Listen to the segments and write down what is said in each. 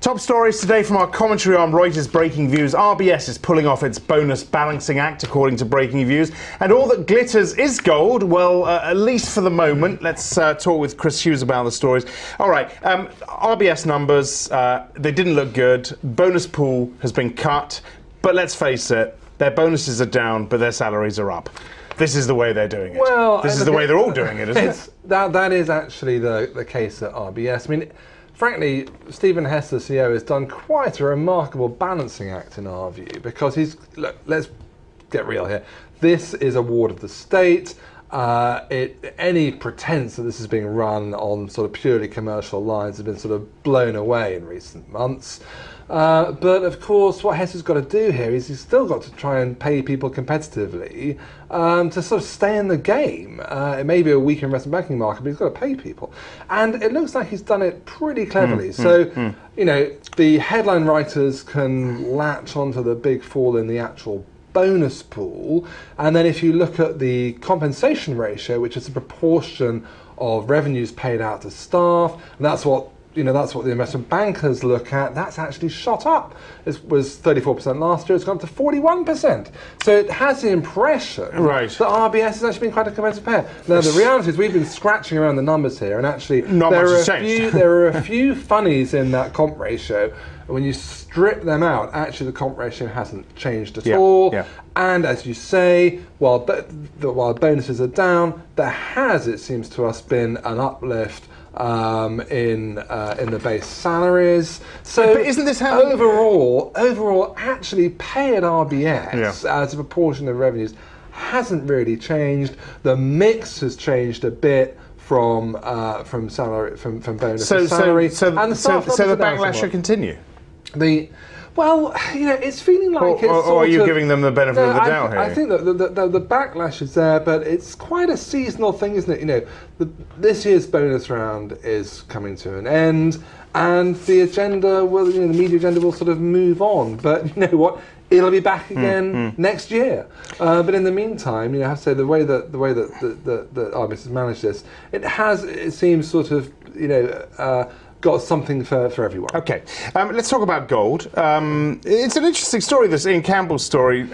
Top stories today from our commentary on Reuters Breakingviews. RBS is pulling off its bonus balancing act, according to Breakingviews. And all that glitters is gold, well, at least for the moment. Let's talk with Chris Hughes about the stories. All right, RBS numbers, they didn't look good. Bonus pool has been cut. But let's face it, their bonuses are down, but their salaries are up. This is the way they're doing it. Well, this is the way they're all doing it, isn't it? That is actually the case at RBS. I mean, frankly, Stephen Hess, the CEO, has done quite a remarkable balancing act in our view, because look, let's get real here. This is a ward of the state. Any pretense that this is being run on sort of purely commercial lines has been sort of blown away in recent months. But of course, what Hess has got to do here is he's still got to try and pay people competitively to sort of stay in the game. It may be a weak investment banking market, but he's got to pay people. And it looks like he's done it pretty cleverly. You know, the headline writers can latch onto the big fall in the actual bonus pool. And then if you look at the compensation ratio, which is a proportion of revenues paid out to staff, and that's what the investment bankers look at, that's actually shot up. It was 34% last year, it's gone up to 41%. So it has the impression that RBS has actually been quite a competitive pair. Now the reality is we've been scratching around the numbers here, and actually there are a few funnies in that comp ratio. When you strip them out, actually the comp ratio hasn't changed at all. Yeah. And as you say, while bonuses are down, there has, it seems to us, been an uplift in the base salaries. So but isn't this how overall actually pay at RBS as a proportion of revenues hasn't really changed. The mix has changed a bit from bonus to salary. So the backlash should continue. Well, you know, it's feeling like or are you giving them the benefit of the doubt here? I think that the backlash is there, but it's quite a seasonal thing, isn't it? You know, this year's bonus round is coming to an end, and the agenda will, the media agenda will sort of move on. But you know what? It'll be back again next year. But in the meantime, you know, I have to say the way that RBS has managed this, it seems sort of, you know, got something for everyone. Okay, let's talk about gold. It's an interesting story, this Ian Campbell story.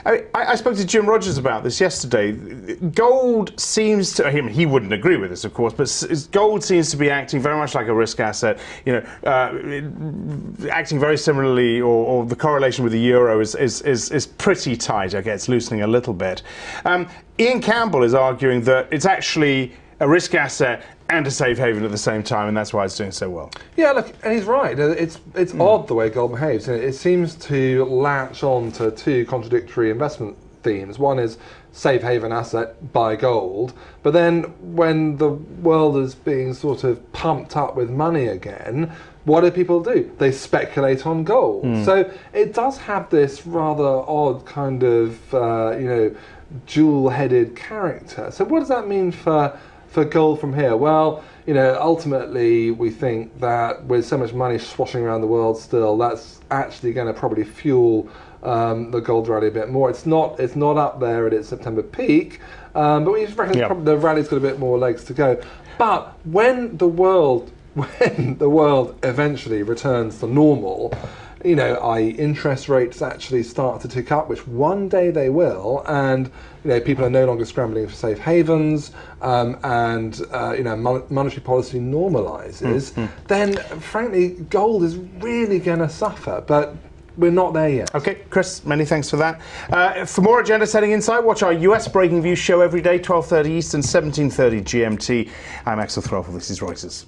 I spoke to Jim Rogers about this yesterday. Gold seems to, he wouldn't agree with this, of course, but gold seems to be acting very much like a risk asset, you know, acting very similarly, or the correlation with the euro is pretty tight. Okay, it's loosening a little bit. Ian Campbell is arguing that it's actually a risk asset and a safe haven at the same time, and that's why it's doing so well. Yeah, look, and he's right. It's odd the way gold behaves. It seems to latch on to two contradictory investment themes. One is safe haven asset, buy gold, but then when the world is being sort of pumped up with money again, what do people do? They speculate on gold. So it does have this rather odd kind of, you know, dual-headed character. So what does that mean for gold from here? Well, you know, ultimately we think that with so much money swashing around the world still, that's actually going to probably fuel the gold rally a bit more. It's not up there at its September peak, but we reckon probably the rally's got a bit more legs to go. But when the world eventually returns to normal, you know, i.e. interest rates actually start to tick up, which one day they will, and you know, people are no longer scrambling for safe havens, and you know, monetary policy normalizes, then frankly gold is really going to suffer, but we're not there yet. Okay, Chris, many thanks for that. For more agenda setting insight, watch our US Breakingviews show every day, 12:30 Eastern, 17:30 GMT. I'm Axel Threlfall, this is Reuters.